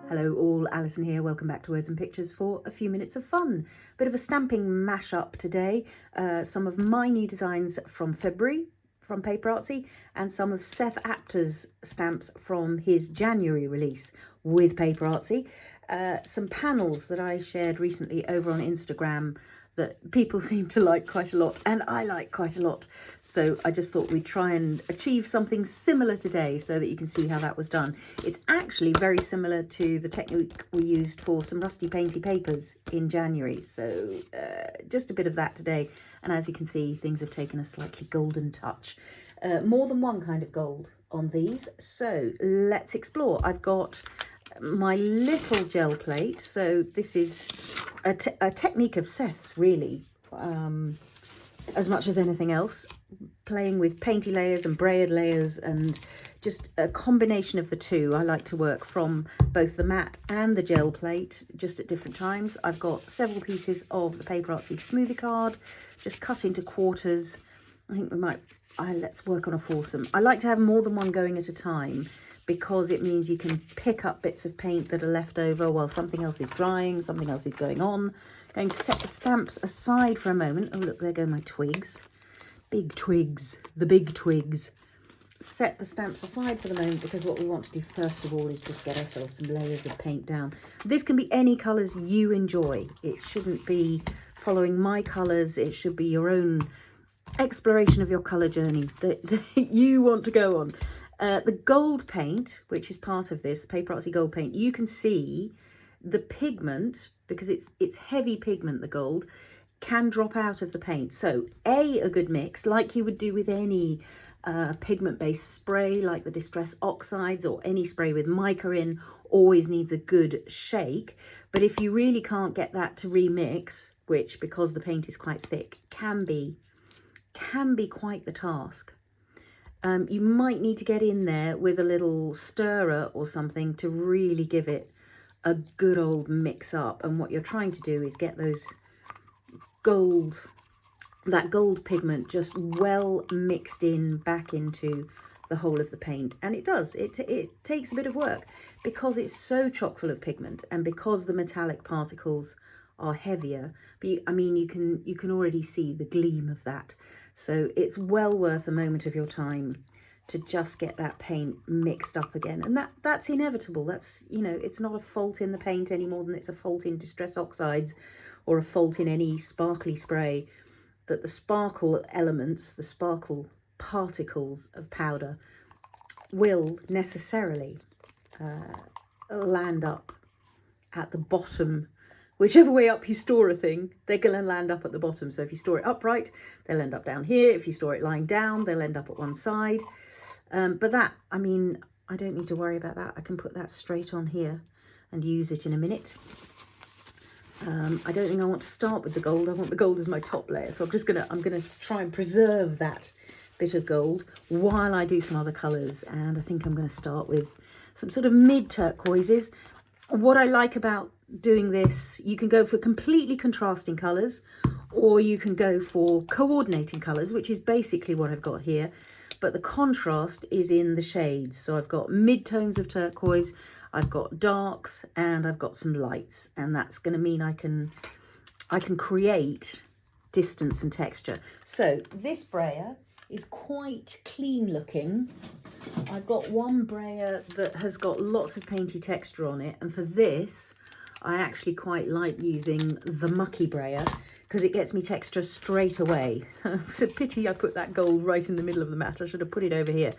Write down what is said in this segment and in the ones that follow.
Hello all, Alison here. Welcome back to Words and Pictures for a few minutes of fun. Bit of a stamping mashup today. Some of my new designs from February from PaperArtsy and some of Seth Apter's stamps from his January release with PaperArtsy. Some panels that I shared recently over on Instagram that people seem to like quite a lot and I like quite a lot. So I just thought we'd try and achieve something similar today so that you can see how that was done. It's actually very similar to the technique we used for some rusty painty papers in January. So just a bit of that today. And as you can see, things have taken a slightly golden touch. More than one kind of gold on these. So let's explore. I've got my little gel plate. So this is a technique of Seth's, really, as much as anything else. Playing with painty layers and brayered layers and just a combination of the two. I like to work from both the matte and the gel plate just at different times. I've got several pieces of the PaperArtsy Smoothy card just cut into quarters. I think we might, let's work on a foursome. I like to have more than one going at a time because it means you can pick up bits of paint that are left over while something else is drying, something else is going on. Going to set the stamps aside for a moment. Oh look, there go my twigs. Big twigs, the big twigs. Set the stamps aside for the moment because what we want to do first of all is just get ourselves some layers of paint down. This can be any colours you enjoy. It shouldn't be following my colours. It should be your own exploration of your colour journey that you want to go on. The gold paint, which is part of this, PaperArtsy gold paint, you can see the pigment, because it's heavy pigment, the gold, can drop out of the paint. So a good mix, like you would do with any pigment-based spray, like the Distress Oxides or any spray with mica in, always needs a good shake. But if you really can't get that to remix, which because the paint is quite thick can be quite the task, you might need to get in there with a little stirrer or something to really give it a good old mix up. And what you're trying to do is get that gold pigment just well mixed in back into the whole of the paint. And it does, it takes a bit of work because it's so chock full of pigment and because the metallic particles are heavier. But I mean, you can already see the gleam of that. So it's well worth a moment of your time to just get that paint mixed up again. And that's inevitable. That's, you know, it's not a fault in the paint any more than it's a fault in Distress Oxides or a fault in any sparkly spray, that the sparkle elements, the sparkle particles of powder will necessarily land up at the bottom. Whichever way up you store a thing, they're going to land up at the bottom. So if you store it upright, they'll end up down here. If you store it lying down, they'll end up at one side. But that, I mean, I don't need to worry about that. I can put that straight on here and use it in a minute. I don't think I want to start with the gold. I want the gold as my top layer. So I'm gonna try and preserve that bit of gold while I do some other colours. And I think I'm going to start with some sort of mid turquoises. What I like about doing this, you can go for completely contrasting colours or you can go for coordinating colours, which is basically what I've got here. But the contrast is in the shades. So I've got mid-tones of turquoise, I've got darks, and I've got some lights. And that's going to mean I can create distance and texture. So this brayer is quite clean looking. I've got one brayer that has got lots of painty texture on it. And for this, I actually quite like using the mucky brayer because it gets me texture straight away. It's a pity I put that gold right in the middle of the mat. I should have put it over here.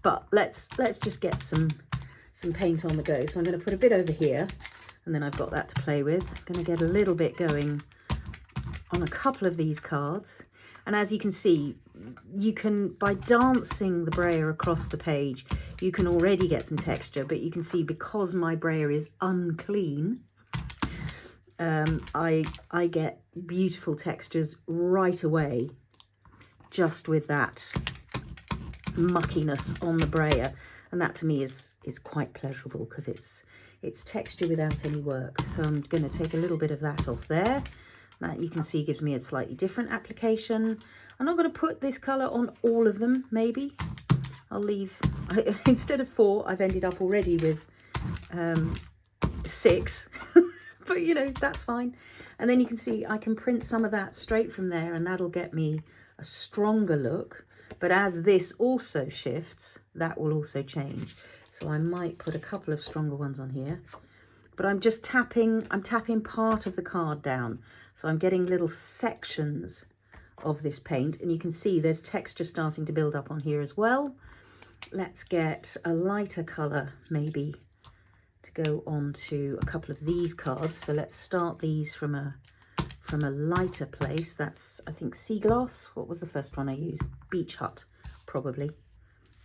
But let's just get some paint on the go. So I'm going to put a bit over here and then I've got that to play with. I'm going to get a little bit going on a couple of these cards. And as you can see, you can, by dancing the brayer across the page, you can already get some texture. But you can see because my brayer is unclean, I get beautiful textures right away just with that muckiness on the brayer. And that to me is quite pleasurable because it's texture without any work. So I'm going to take a little bit of that off there. That you can see gives me a slightly different application. I'm not going to put this colour on all of them, maybe. I'll leave, instead of 4, I've ended up already with 6, but you know, that's fine. And then you can see I can print some of that straight from there, and that'll get me a stronger look. But as this also shifts, that will also change. So I might put a couple of stronger ones on here. But I'm just tapping, I'm tapping part of the card down. So I'm getting little sections of this paint, and you can see there's texture starting to build up on here as well. Let's get a lighter colour maybe to go on to a couple of these cards. So let's start these from a lighter place. That's, I think, Seaglass. What was the first one I used? Beach Hut, probably.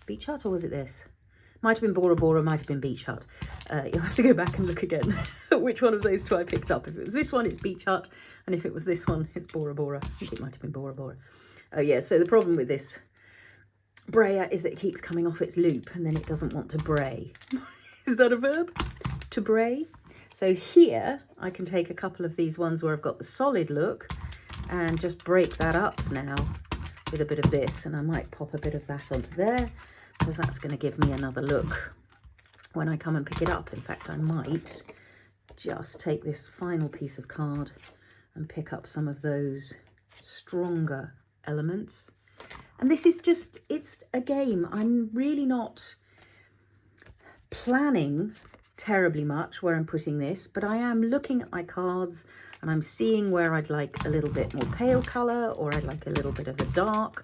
Beach Hut, or was it this? Might have been Bora, might have been Beach Hut. You'll have to go back and look again at which one of those two I picked up. If it was this one, it's Beach Hut, and if it was this one, it's Bora. I think it might have been Bora. Oh yeah, so the problem with this brayer is that it keeps coming off its loop, and then it doesn't want to bray. Is that a verb? To bray? So here I can take a couple of these ones where I've got the solid look and just break that up now with a bit of this, and I might pop a bit of that onto there because that's going to give me another look when I come and pick it up. In fact, I might just take this final piece of card and pick up some of those stronger elements. And this is just, it's a game. I'm really not planning terribly much where I'm putting this, but I am looking at my cards and I'm seeing where I'd like a little bit more pale colour, or I'd like a little bit of a dark,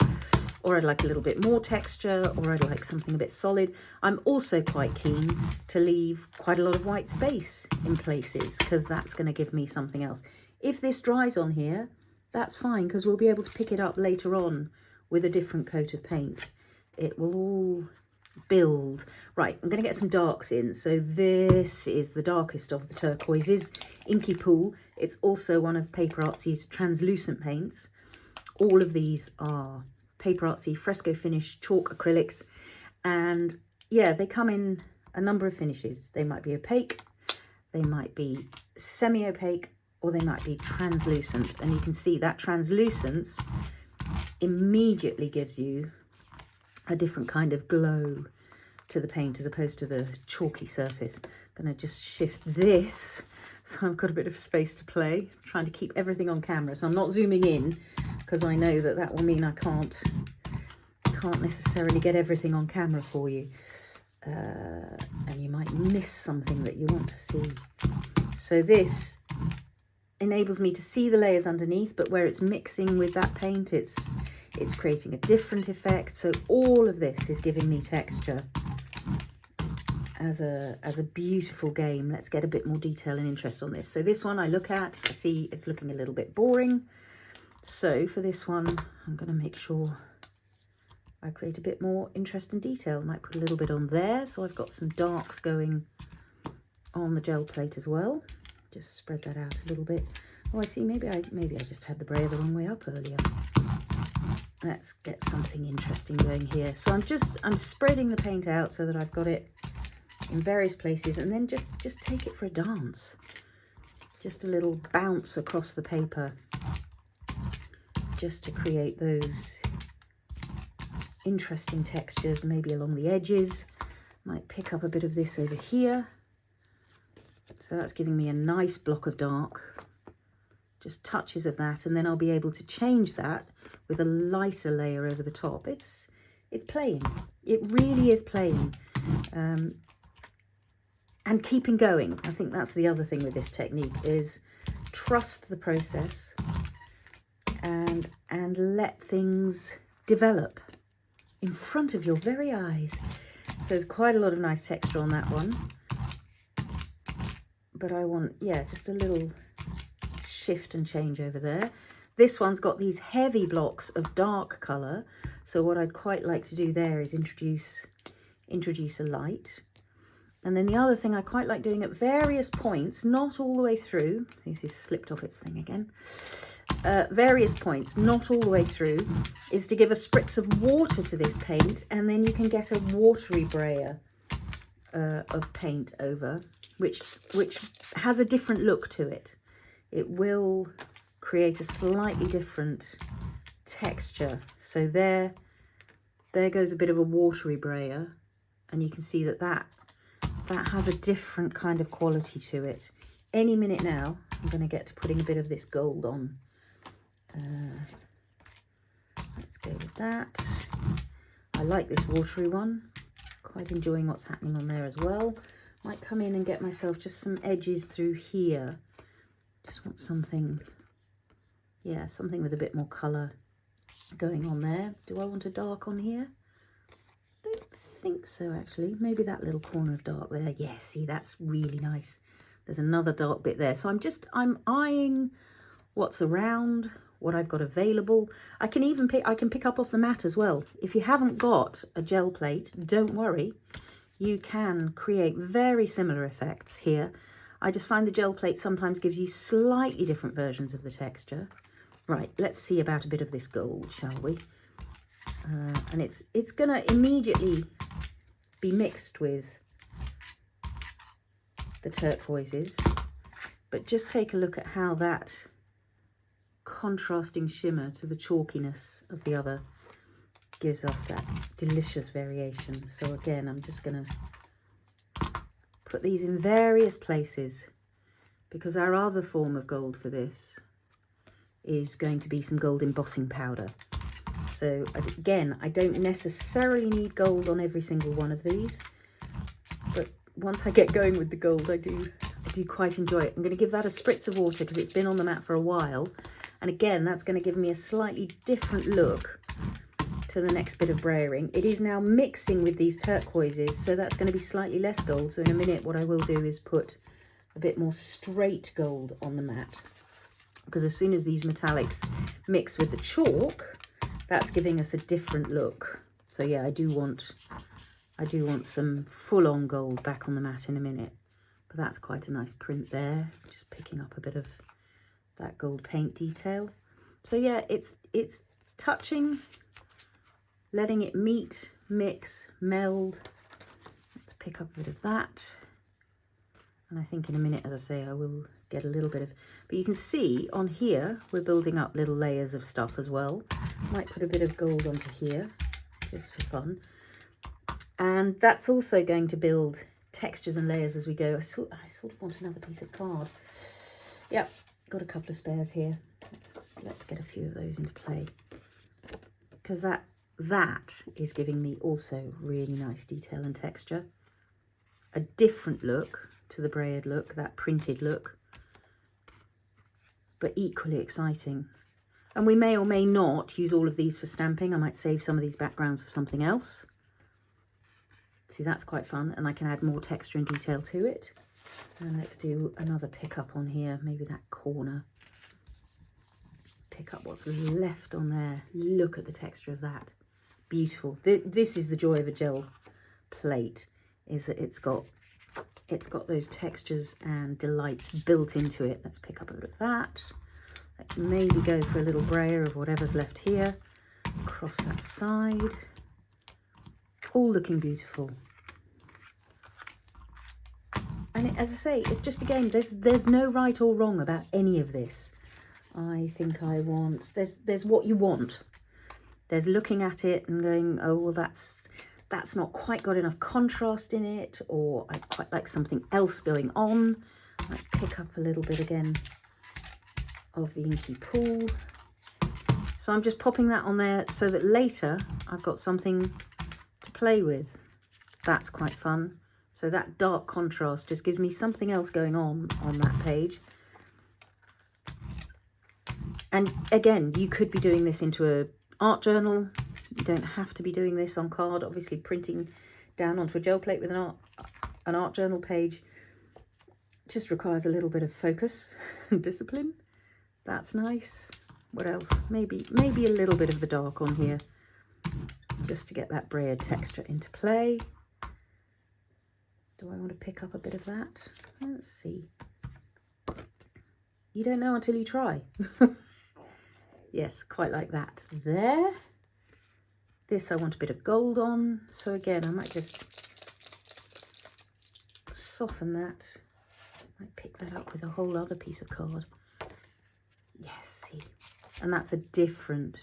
or I'd like a little bit more texture, or I'd like something a bit solid. I'm also quite keen to leave quite a lot of white space in places because that's going to give me something else. If this dries on here, that's fine, because we'll be able to pick it up later on with a different coat of paint. It will all build. Right, I'm going to get some darks in. So this is the darkest of the turquoises, Inky Pool. It's also one of PaperArtsy's translucent paints. All of these are PaperArtsy Fresco finish chalk acrylics, and yeah, they come in a number of finishes. They might be opaque, they might be semi-opaque, or they might be translucent, and you can see that translucence immediately gives you a different kind of glow to the paint as opposed to the chalky surface. I'm going to just shift this so I've got a bit of space to play. I'm trying to keep everything on camera, so I'm not zooming in because I know that that will mean I can't necessarily get everything on camera for you, and you might miss something that you want to see. So this enables me to see the layers underneath, but where it's mixing with that paint, it's creating a different effect. So all of this is giving me texture as a beautiful game. Let's get a bit more detail and interest on this. So this one I look at, I see it's looking a little bit boring. So for this one, I'm going to make sure I create a bit more interest and detail. Might put a little bit on there, so I've got some darks going on the gel plate as well. Just spread that out a little bit. Oh, I see, maybe I just had the brayer the wrong way up earlier. Let's get something interesting going here. So I'm spreading the paint out so that I've got it in various places, and then just take it for a dance. Just a little bounce across the paper, just to create those interesting textures, maybe along the edges. Might pick up a bit of this over here. So that's giving me a nice block of dark, just touches of that, and then I'll be able to change that with a lighter layer over the top. It's playing. It really is playing. And keeping going. I think that's the other thing with this technique, is trust the process and let things develop in front of your very eyes. So there's quite a lot of nice texture on that one. But I want, yeah, just a little shift and change over there. This one's got these heavy blocks of dark colour. So what I'd quite like to do there is introduce a light. And then the other thing I quite like doing at various points, not all the way through, this is slipped off its thing again, various points, not all the way through, is to give a spritz of water to this paint, and then you can get a watery brayer of paint over, which has a different look to it. It will create a slightly different texture. So there goes a bit of a watery brayer, and you can see that that has a different kind of quality to it. Any minute now, I'm going to get to putting a bit of this gold on. Let's go with that. I like this watery one. Quite enjoying what's happening on there as well. Might come in and get myself just some edges through here. Just want something, yeah, something with a bit more colour going on there. Do I want a dark on here? Don't think so, actually. Maybe that little corner of dark there. Yeah, see, that's really nice. There's another dark bit there. So I'm eyeing what's around, what I've got available. I can pick up off the mat as well. If you haven't got a gel plate, don't worry. You can create very similar effects here. I just find the gel plate sometimes gives you slightly different versions of the texture. Right, let's see about a bit of this gold, shall we? And it's going to immediately be mixed with the turquoises, but just take a look at how that contrasting shimmer to the chalkiness of the other gives us that delicious variation. So again, I'm just going to put these in various places, because our other form of gold for this is going to be some gold embossing powder. So again, I don't necessarily need gold on every single one of these, but once I get going with the gold, I do quite enjoy it. I'm going to give that a spritz of water because it's been on the mat for a while, and again, that's going to give me a slightly different look to the next bit of brayering. It is now mixing with these turquoises, so that's going to be slightly less gold. So in a minute, what I will do is put a bit more straight gold on the mat, because as soon as these metallics mix with the chalk, that's giving us a different look. So yeah, I do want some full-on gold back on the mat in a minute, but that's quite a nice print there. Just picking up a bit of that gold paint detail. So yeah, it's touching, letting it meet, mix, meld. Let's pick up a bit of that. And I think in a minute, as I say, I will get a little bit of, but you can see on here, we're building up little layers of stuff as well. Might put a bit of gold onto here, just for fun. And that's also going to build textures and layers as we go. I sort of want another piece of card. Yep, got a couple of spares here. Let's get a few of those into play, because that is giving me also really nice detail and texture. A different look to the brayered look, that printed look, but equally exciting. And we may or may not use all of these for stamping. I might save some of these backgrounds for something else. See, that's quite fun, and I can add more texture and detail to it. And let's do another pickup on here, maybe that corner. Pick up what's left on there. Look at the texture of that. Beautiful. This is the joy of a gel plate, is that it's got those textures and delights built into it. Let's pick up a bit of that. Let's maybe go for a little brayer of whatever's left here. Across that side. All looking beautiful. And as I say, it's just, again, there's no right or wrong about any of this. I think there's what you want. There's looking at it and going, oh, well, that's not quite got enough contrast in it, or I'd quite like something else going on. I might pick up a little bit again of the Inky pool. So I'm just popping that on there so that later I've got something to play with. That's quite fun. So that dark contrast just gives me something else going on that page. And again, you could be doing this into an art journal. You don't have to be doing this on card. Obviously, printing down onto a gel plate with an art journal page just requires a little bit of focus and discipline. That's nice. What else? Maybe a little bit of the dark on here, just to get that brayered texture into play. Do I want to pick up a bit of that? Let's see. You don't know until you try. Yes, quite like that. There. This I want a bit of gold on. So again, I might just soften that. Might pick that up with a whole other piece of card. Yes, see. And that's a different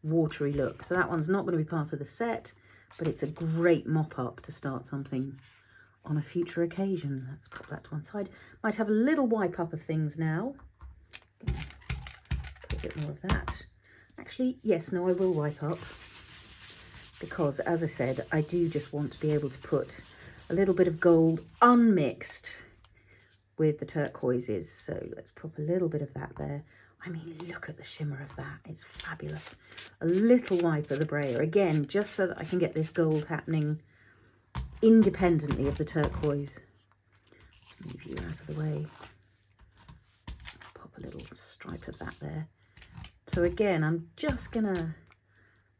watery look. So that one's not going to be part of the set, but it's a great mop-up to start something on a future occasion. Let's put that to one side. Might have a little wipe up of things now. Put a bit more of that. Actually, yes, no, I will wipe up, because as I said, I do just want to be able to put a little bit of gold unmixed with the turquoises. So let's pop a little bit of that there. I mean, look at the shimmer of that. It's fabulous. A little wipe of the brayer, again, just so that I can get this gold happening independently of the turquoise. Let's move you out of the way. Pop a little stripe of that there. So again, I'm just gonna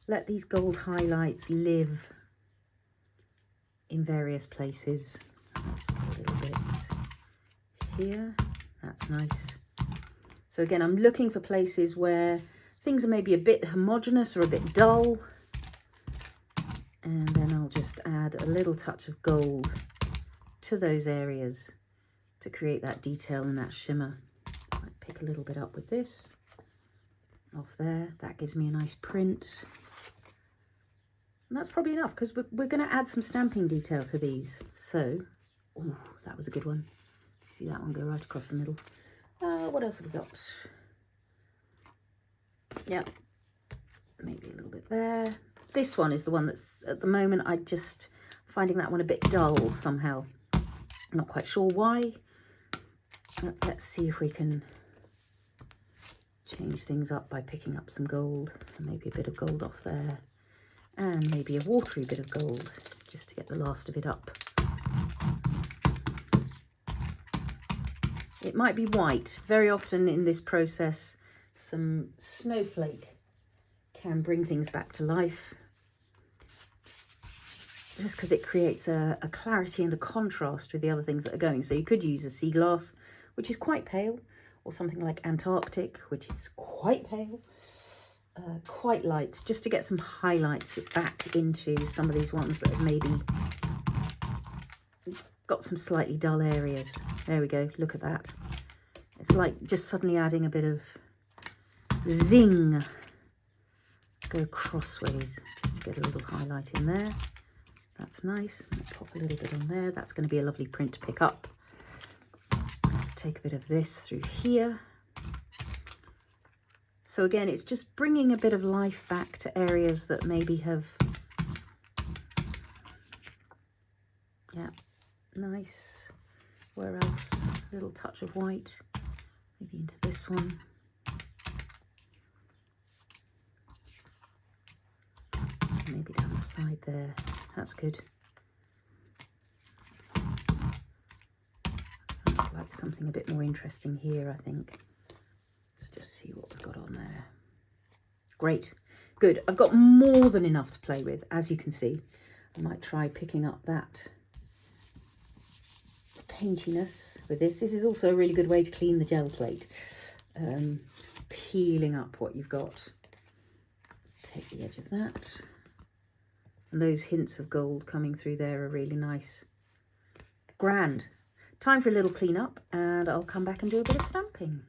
let these gold highlights live in various places. Let's put a little bit here. That's nice. So again, I'm looking for places where things are maybe a bit homogeneous or a bit dull. And then I'll just add a little touch of gold to those areas to create that detail and that shimmer. I pick a little bit up with this off there. That gives me a nice print. And that's probably enough, because we're going to add some stamping detail to these. So, ooh, that was a good one. You see that one go right across the middle. What else have we got? Yeah, maybe a little bit there. This one is the one that's, at the moment, I just finding that one a bit dull somehow. I'm not quite sure why. Let's see if we can change things up by picking up some gold. Maybe a bit of gold off there. And maybe a watery bit of gold, just to get the last of it up. It might be white. Very often in this process, some Snowflake can bring things back to life, just because it creates a clarity and a contrast with the other things that are going. So you could use a Seaglass, which is quite pale, or something like Antarctic, which is quite pale, quite light, just to get some highlights back into some of these ones that have maybe got some slightly dull areas. There we go, look at that. It's like just suddenly adding a bit of zing. Go crossways just to get a little highlight in there. That's nice. I'll pop a little bit on there. That's going to be a lovely print to pick up. Let's take a bit of this through here. So again, it's just bringing a bit of life back to areas that maybe have, yeah, nice. Where else? A little touch of white, maybe into this one. Maybe down the side there. That's good. I'd like something a bit more interesting here, I think. Let's just see what we've got on there. Great. Good. I've got more than enough to play with, as you can see. I might try picking up that paintiness with this. This is also a really good way to clean the gel plate. Just peeling up what you've got. Let's take the edge of that. And those hints of gold coming through there are really nice. Grand. Time for a little clean up, and I'll come back and do a bit of stamping.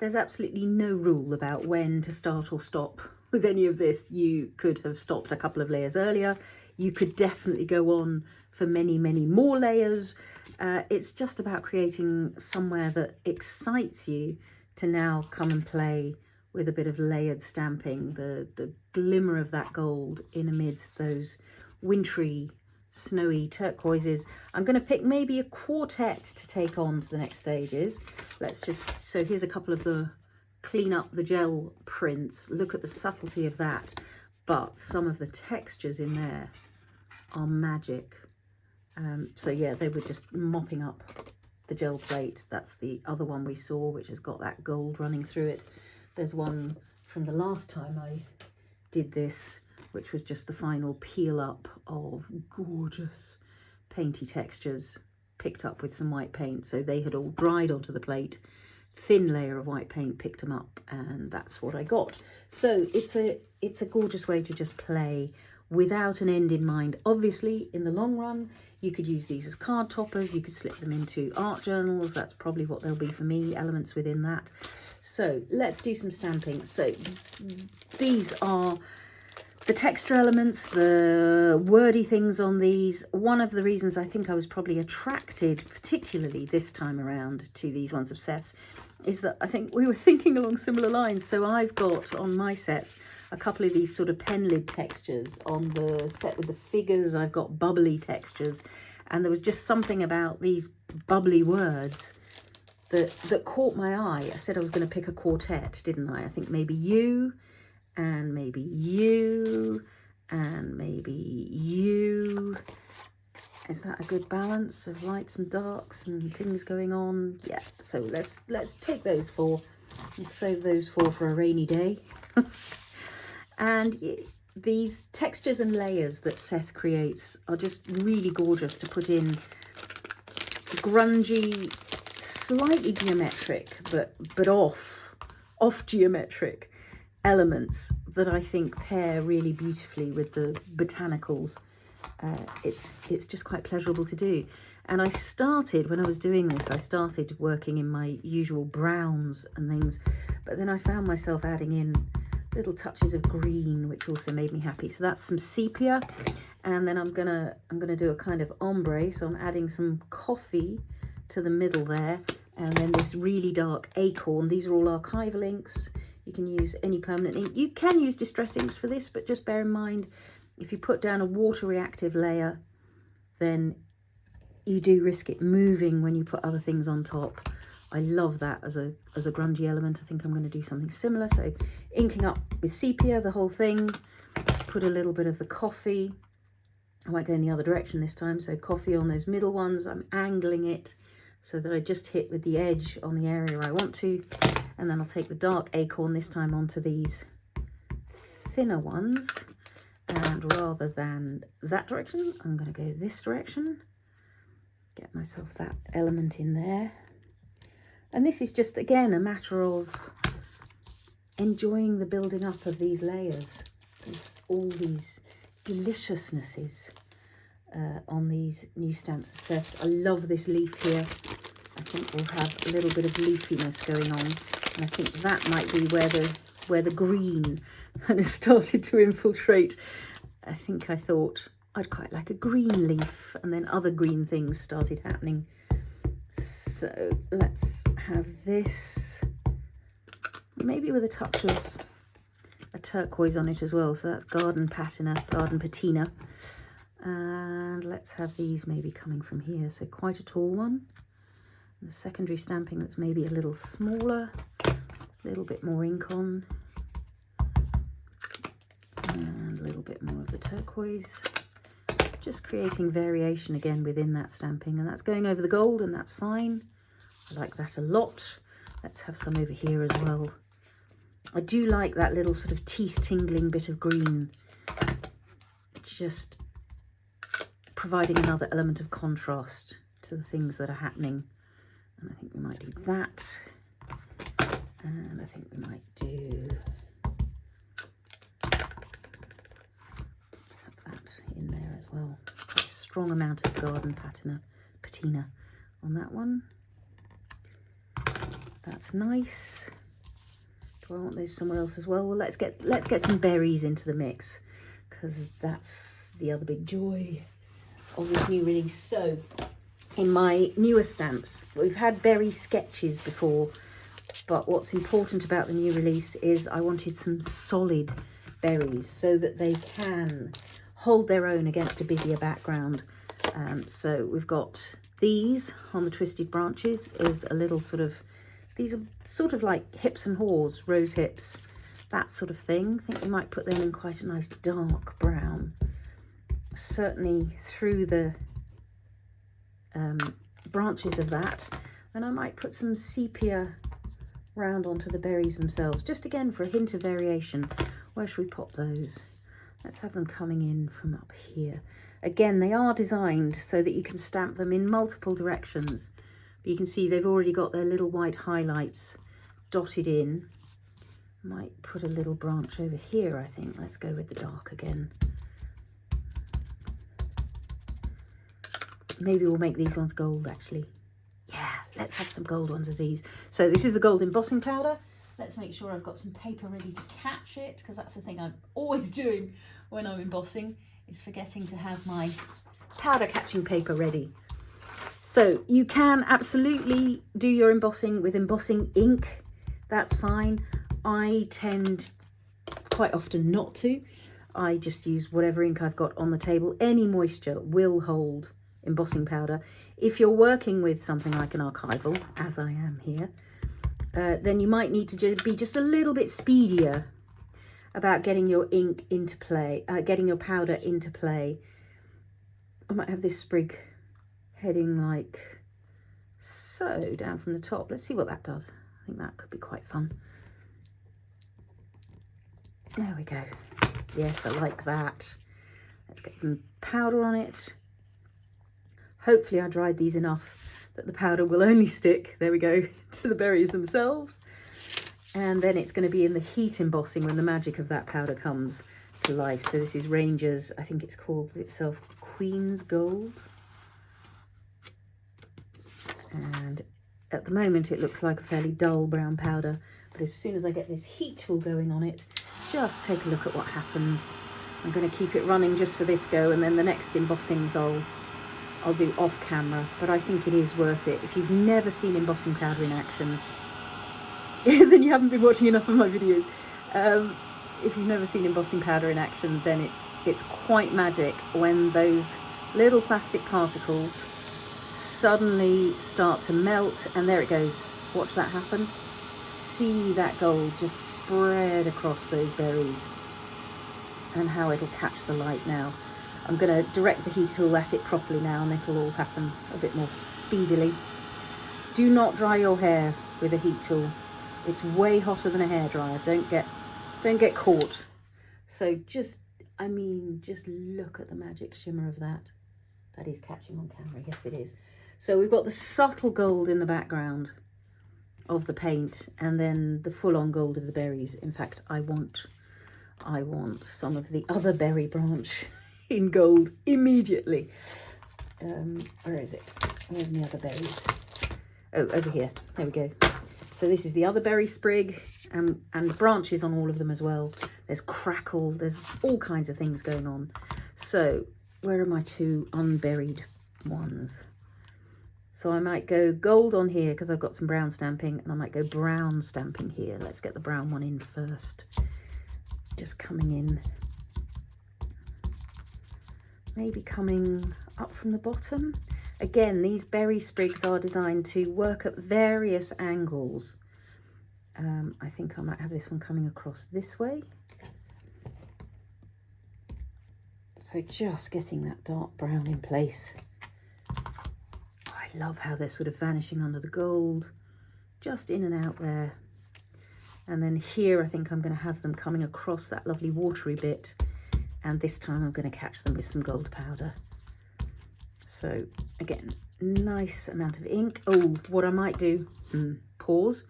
There's absolutely no rule about when to start or stop with any of this. You could have stopped a couple of layers earlier. You could definitely go on for many, many more layers. It's just about creating somewhere that excites you to now come and play with a bit of layered stamping, the glimmer of that gold in amidst those wintry, snowy turquoises. I'm going to pick maybe a quartet to take on to the next stages. Let's just, so here's a couple of the clean up the gel prints. Look at the subtlety of that, but some of the textures in there are magic. So yeah, they were just mopping up the gel plate. That's the other one we saw, which has got that gold running through it. There's one from the last time I did this, which was just the final peel up of gorgeous painty textures picked up with some white paint. So they had all dried onto the plate, thin layer of white paint picked them up, and that's what I got. So it's a gorgeous way to just play without an end in mind. Obviously, in the long run, you could use these as card toppers. You could slip them into art journals. That's probably what they'll be for me, elements within that. So let's do some stamping. So these are the texture elements, the wordy things on these. One of the reasons I think I was probably attracted, particularly this time around, to these ones of Seth's, is that I think we were thinking along similar lines. So I've got on my sets a couple of these sort of pen lid textures. On the set with the figures, I've got bubbly textures. And there was just something about these bubbly words that caught my eye. I said I was going to pick a quartet, didn't I? I think maybe you, and maybe you, and maybe you. Is that a good balance of lights and darks and things going on? Yeah, so let's take those four and save those four for a rainy day. And these textures and layers that Seth creates are just really gorgeous to put in. Grungy, slightly geometric, but off geometric elements that I think pair really beautifully with the botanicals. It's just quite pleasurable to do. And I started, when I was doing this, I started working in my usual browns and things, but then I found myself adding in little touches of green, which also made me happy. So that's some sepia, and then I'm gonna do a kind of ombre, so I'm adding some coffee to the middle there, and then this really dark acorn. These are all archival inks. You can use any permanent ink. You can use distress inks for this, but just bear in mind, if you put down a water reactive layer, then you do risk it moving when you put other things on top. I love that as a grungy element. I think I'm going to do something similar. So inking up with sepia, the whole thing, put a little bit of the coffee. I might go in the other direction this time. So coffee on those middle ones. I'm angling it so that I just hit with the edge on the area I want to. And then I'll take the dark acorn this time onto these thinner ones. And rather than that direction, I'm going to go this direction. Get myself that element in there. And this is just, again, a matter of enjoying the building up of these layers. There's all these deliciousnesses on these new stamps of Seth's. I love this leaf here. I think we'll have a little bit of leafiness going on. And I think that might be where the green has started to infiltrate. I think I thought I'd quite like a green leaf, and then other green things started happening. So let's have this, maybe with a touch of a turquoise on it as well. So that's garden patina. And let's have these maybe coming from here. So quite a tall one. And the secondary stamping that's maybe a little smaller, a little bit more ink on. And a little bit more of the turquoise. Just creating variation again within that stamping. And that's going over the gold, and that's fine. I like that a lot. Let's have some over here as well. I do like that little sort of teeth tingling bit of green, just providing another element of contrast to the things that are happening. And I think we might do that, and I think we might do, let's have that in there as well. A strong amount of garden patina on that one. That's nice. Do I want those somewhere else as well? Well, let's get some berries into the mix, because that's the other big joy of this new release. So in my newer stamps, we've had berry sketches before, but what's important about the new release is I wanted some solid berries so that they can hold their own against a busier background. So we've got these on the twisted branches is a little sort of, these are sort of like hips and haws, rose hips, that sort of thing. I think we might put them in quite a nice dark brown. Certainly through the branches of that. Then I might put some sepia round onto the berries themselves, just again for a hint of variation. Where should we pop those? Let's have them coming in from up here. Again, they are designed so that you can stamp them in multiple directions. But you can see they've already got their little white highlights dotted in. Might put a little branch over here, I think. Let's go with the dark again. Maybe we'll make these ones gold, actually. Yeah, let's have some gold ones of these. So this is the gold embossing powder. Let's make sure I've got some paper ready to catch it, because that's the thing I'm always doing when I'm embossing, is forgetting to have my powder catching paper ready. So you can absolutely do your embossing with embossing ink. That's fine. I tend quite often not to. I just use whatever ink I've got on the table. Any moisture will hold embossing powder. If you're working with something like an archival, as I am here, then you might need to be just a little bit speedier about getting your ink into play, getting your powder into play. I might have this sprig heading like so down from the top. Let's see what that does. I think that could be quite fun. There we go. Yes, I like that. Let's get some powder on it. Hopefully I dried these enough that the powder will only stick, there we go, to the berries themselves. And then it's going to be in the heat embossing when the magic of that powder comes to life. So this is Ranger's, I think it's called itself Queen's Gold. And at the moment it looks like a fairly dull brown powder, but as soon as I get this heat tool going on it, just take a look at what happens. I'm going to keep it running just for this go, and then the next embossings I'll do off camera, but I think it is worth it. If you've never seen embossing powder in action, then you haven't been watching enough of my videos. If you've never seen embossing powder in action, then it's quite magic when those little plastic particles suddenly start to melt, and there it goes. Watch that happen. See that gold just spread across those berries, and how it'll catch the light now. I'm going to direct the heat tool at it properly now, and it'll all happen a bit more speedily. Do not dry your hair with a heat tool. It's way hotter than a hairdryer. Don't get caught. So just look at the magic shimmer of that. That is catching on camera. Yes, it is. So we've got the subtle gold in the background of the paint, and then the full-on gold of the berries. In fact, I want some of the other berry branch in gold immediately. Where is it? Where's the other berries? Oh, over here. There we go. So this is the other berry sprig, and branches on all of them as well. There's crackle, there's all kinds of things going on. So where are my two unburied ones? So I might go gold on here because I've got some brown stamping, and I might go brown stamping here. Let's get the brown one in first. Just coming in. Maybe coming up from the bottom. Again, these berry sprigs are designed to work at various angles. I think I might have this one coming across this way. So just getting that dark brown in place. I love how they're sort of vanishing under the gold, just in and out there. And then here I think I'm going to have them coming across that lovely watery bit, and this time I'm going to catch them with some gold powder. So again, nice amount of ink. Oh, what I might do, pause.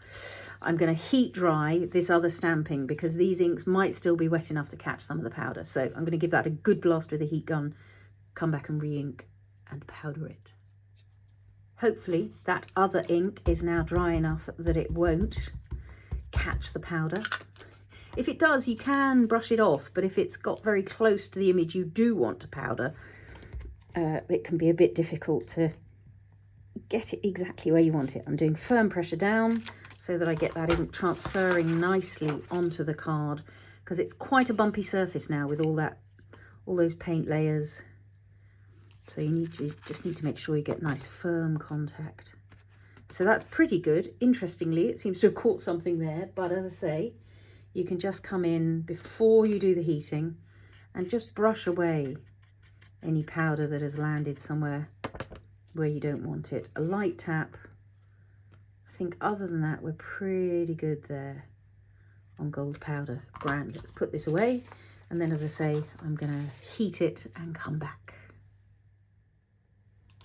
I'm going to heat dry this other stamping because these inks might still be wet enough to catch some of the powder. So I'm going to give that a good blast with a heat gun, come back and re-ink and powder it. Hopefully that other ink is now dry enough that it won't catch the powder. If it does, you can brush it off, but if it's got very close to the image you do want to powder, it can be a bit difficult to get it exactly where you want it. I'm doing firm pressure down so that I get that ink transferring nicely onto the card, because it's quite a bumpy surface now with all those paint layers. So you just need to make sure you get nice firm contact. So that's pretty good. Interestingly, it seems to have caught something there, but as I say, you can just come in before you do the heating and just brush away any powder that has landed somewhere where you don't want it. A light tap. I think other than that, we're pretty good there on gold powder. Grand. Let's put this away. And then, as I say, I'm going to heat it and come back.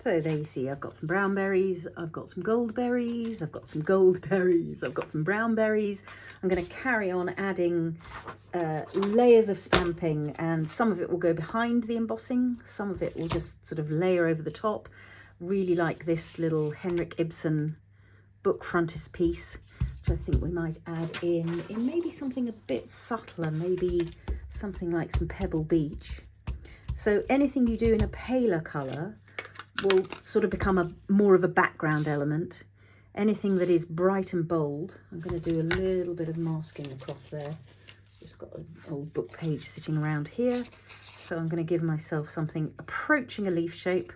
So there you see, I've got some brown berries, I've got some gold berries, I've got some gold berries, I've got some brown berries. I'm going to carry on adding layers of stamping, and some of it will go behind the embossing, some of it will just sort of layer over the top. Really like this little Henrik Ibsen book frontispiece. which I think we might add in maybe something a bit subtler, maybe something like some Pebble Beach. So anything you do in a paler colour will sort of become more of a background element. Anything that is bright and bold, I'm going to do a little bit of masking across there. Just got an old book page sitting around here, so I'm going to give myself something approaching a leaf shape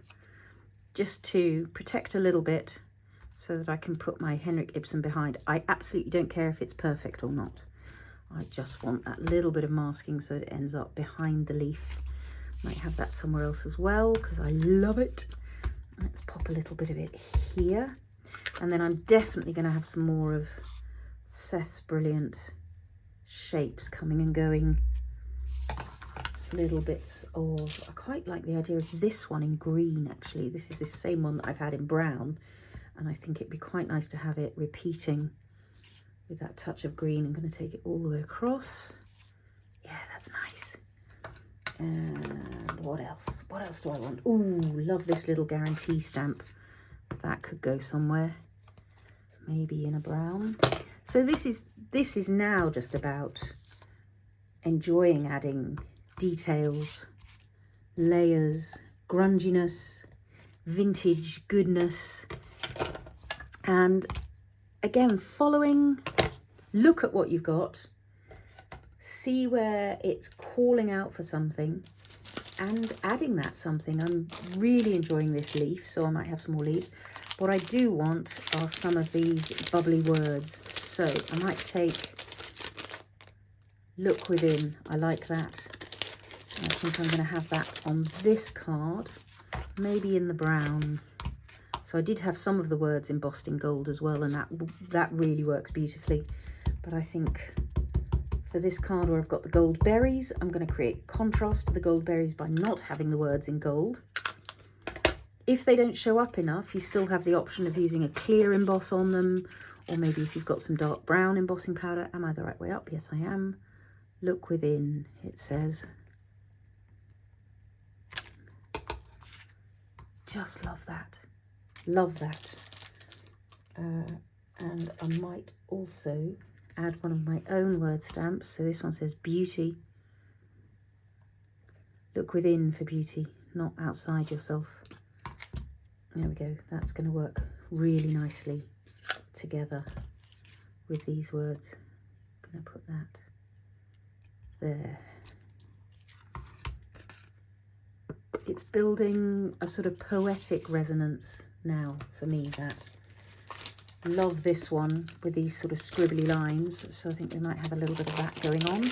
just to protect a little bit so that I can put my Henrik Ibsen behind. I absolutely don't care if it's perfect or not. I just want that little bit of masking so that it ends up behind the leaf. Might have that somewhere else as well because I love it. Let's pop a little bit of it here. And then I'm definitely going to have some more of Seth's brilliant shapes coming and going. Little bits of, I quite like the idea of this one in green actually. This is the same one that I've had in brown, and I think it'd be quite nice to have it repeating with that touch of green. I'm going to take it all the way across. Yeah, that's nice. And what else? What else do I want? Ooh, love this little guarantee stamp. That could go somewhere. Maybe in a brown. So this is now just about enjoying adding details, layers, grunginess, vintage goodness, and again look at what you've got, see where it's calling out for something and adding that something. I'm really enjoying this leaf, so I might have some more leaves. What I do want are some of these bubbly words, so I might take Look Within. I like that. I think I'm going to have that on this card, maybe in the brown. So I did have some of the words embossed in gold as well, and that really works beautifully. But I think for this card where I've got the gold berries, I'm going to create contrast to the gold berries by not having the words in gold. If they don't show up enough, you still have the option of using a clear emboss on them, or maybe if you've got some dark brown embossing powder. Am I the right way up? Yes, I am. Look Within, it says. Just love that. Love that. And I might also add one of my own word stamps. So this one says beauty. Look within for beauty, not outside yourself. There we go. That's going to work really nicely together with these words. I'm going to put that there. It's building a sort of poetic resonance now for me. That love this one with these sort of scribbly lines, so I think we might have a little bit of that going on.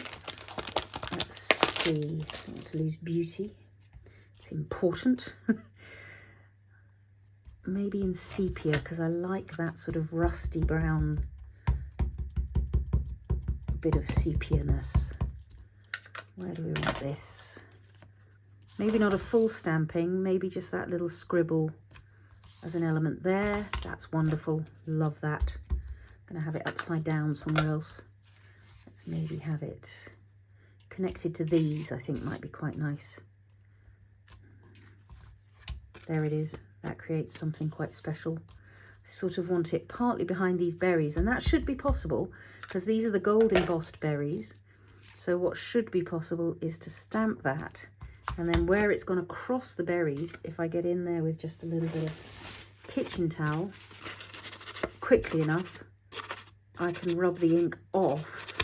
Let's see. I don't want to lose beauty. It's important. Maybe in sepia, because I like that sort of rusty brown bit of sepia-ness. Where do we want this? Maybe not a full stamping, maybe just that little scribble as an element there. That's wonderful. Love that. I'm going to have it upside down somewhere else. Let's maybe have it connected to these. I think might be quite nice. There it is. That creates something quite special. I sort of want it partly behind these berries, and that should be possible because these are the gold embossed berries. So what should be possible is to stamp that, and then where it's going to cross the berries, if I get in there with just a little bit of kitchen towel quickly enough, I can rub the ink off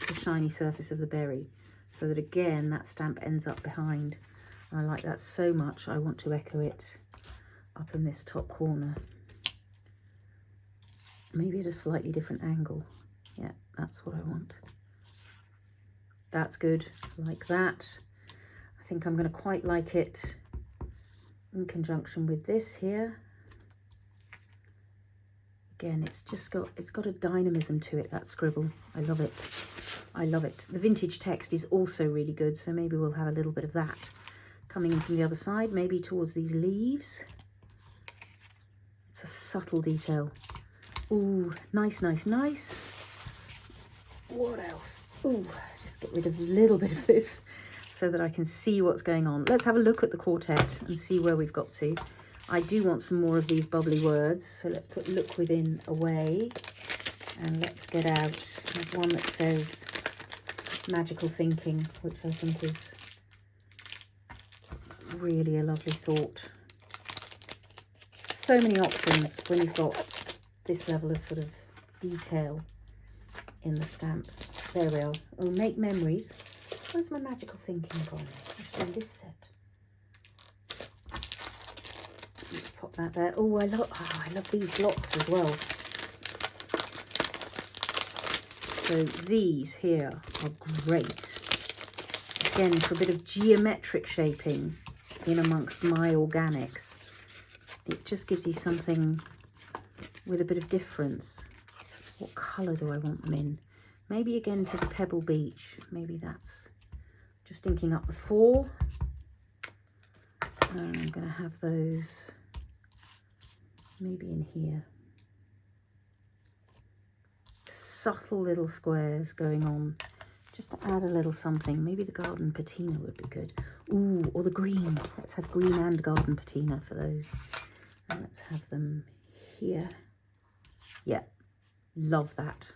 the shiny surface of the berry so that again that stamp ends up behind. I like that so much. I want to echo it up in this top corner, maybe at a slightly different angle. Yeah, that's what I want. That's good, like that. I think I'm going to quite like it in conjunction with this here. Again, it's got a dynamism to it, that scribble. I love it. I love it. The vintage text is also really good, so maybe we'll have a little bit of that coming in from the other side, maybe towards these leaves. It's a subtle detail. Ooh, nice, nice, nice. What else? Ooh, just get rid of a little bit of this so that I can see what's going on. Let's have a look at the quartet and see where we've got to. I do want some more of these bubbly words, so let's put Look Within away And let's get out. There's one that says magical thinking, which I think is really a lovely thought. So many options when you've got this level of sort of detail in the stamps. There we are. Oh, make memories. Where's my magical thinking gone? Let's do this set. Let's pop that there. Oh, I love these blocks as well. So these here are great. Again, for a bit of geometric shaping in amongst my organics. It just gives you something with a bit of difference. What colour do I want them in? Maybe again to the Pebble Beach. Maybe that's just inking up the 4. And I'm going to have those maybe in here. Subtle little squares going on just to add a little something. Maybe the garden patina would be good. Ooh, or the green. Let's have green and garden patina for those. And let's have them here. Yeah, love that.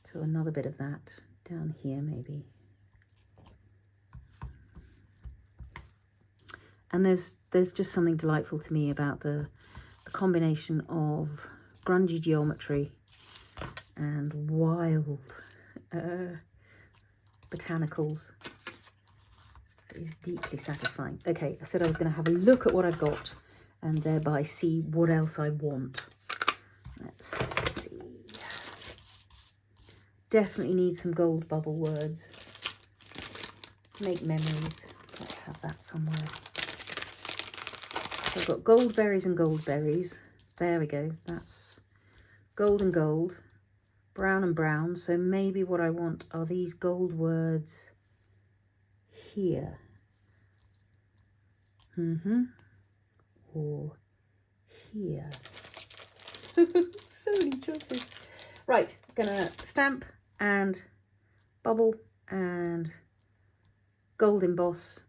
So another bit of that down here maybe. And there's just something delightful to me about the combination of grungy geometry and wild botanicals. It is deeply satisfying. Okay, I said I was going to have a look at what I've got and thereby see what else I want. Let's see. Definitely need some gold bubble words. Make memories. Let's have that somewhere. So I've got gold berries and gold berries. There we go. That's gold and gold. Brown and brown. So maybe what I want are these gold words here. Or here. So many choices. Right, gonna stamp and bubble and gold emboss.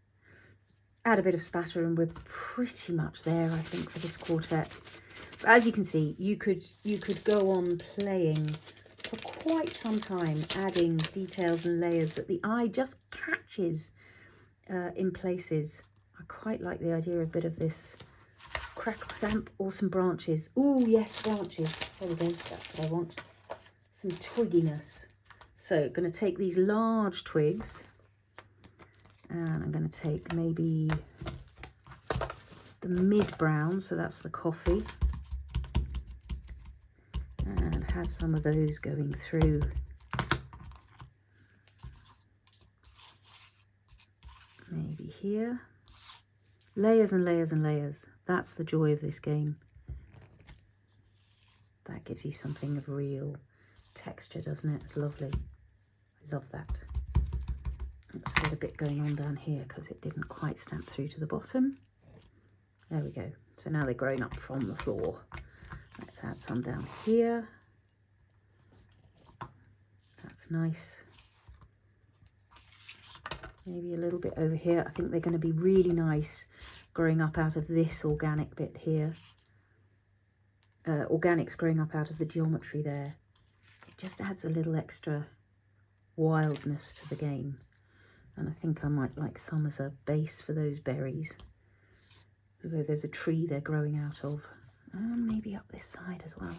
Add a bit of spatter and we're pretty much there, I think, for this quartet. But as you can see, you could go on playing for quite some time, adding details and layers that the eye just catches in places. I quite like the idea of a bit of this crackle stamp or some branches. Oh yes, branches. There we go. That's what I want. Some twigginess. So going to take these large twigs and I'm going to take maybe the mid brown, so that's the coffee, and have some of those going through. Maybe here. Layers and layers and layers. That's the joy of this game. That gives you something of real texture, doesn't it? It's lovely. I love that. Let's get a bit going on down here because it didn't quite stamp through to the bottom. There we go. So now they're growing up from the floor. Let's add some down here. That's nice. Maybe a little bit over here. I think they're going to be really nice growing up out of this organic bit here. Organics growing up out of the geometry there. It just adds a little extra wildness to the game. And I think I might like some as a base for those berries. As though there's a tree they're growing out of. And maybe up this side as well.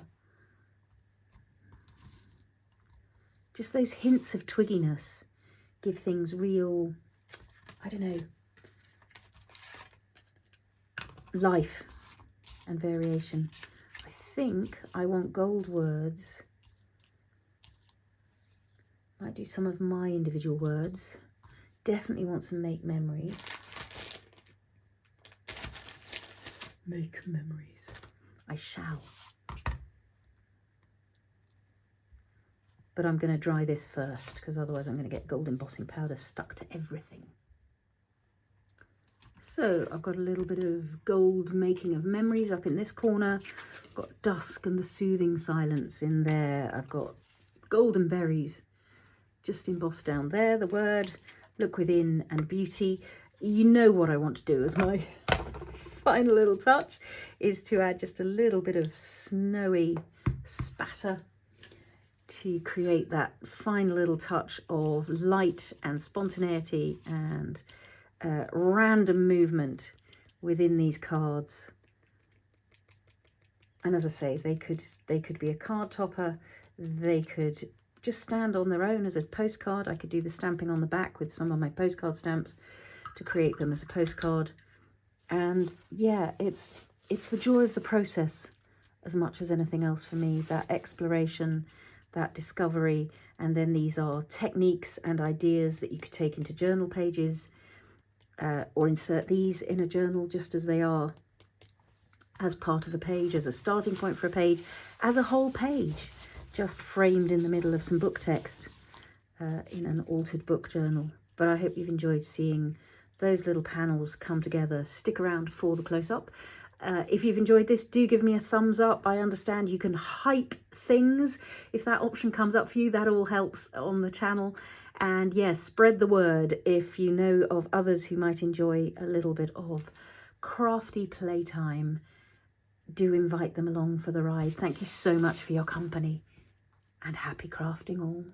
Just those hints of twigginess give things real, I don't know, life and variation. I think I want gold words. Might do some of my individual words. Definitely want some make memories. Make memories. I shall. But I'm going to dry this first because otherwise I'm going to get gold embossing powder stuck to everything. So I've got a little bit of gold making of memories up in this corner. I've got dusk and the soothing silence in there. I've got golden berries just embossed down there. The word look within and beauty. You know what I want to do as my final little touch is to add just a little bit of snowy spatter to create that fine little touch of light and spontaneity and random movement within these cards. And as I say, they could be a card topper, they could just stand on their own as a postcard. I could do the stamping on the back with some of my postcard stamps to create them as a postcard. And yeah, it's the joy of the process as much as anything else for me, that exploration, that discovery. And then these are techniques and ideas that you could take into journal pages, or insert these in a journal just as they are, as part of a page, as a starting point for a page, as a whole page, just framed in the middle of some book text in an altered book journal. But I hope you've enjoyed seeing those little panels come together. Stick around for the close-up. If you've enjoyed this, do give me a thumbs up. I understand you can hype things. If that option comes up for you, that all helps on the channel. And yes, spread the word. If you know of others who might enjoy a little bit of crafty playtime, do invite them along for the ride. Thank you so much for your company, and happy crafting all.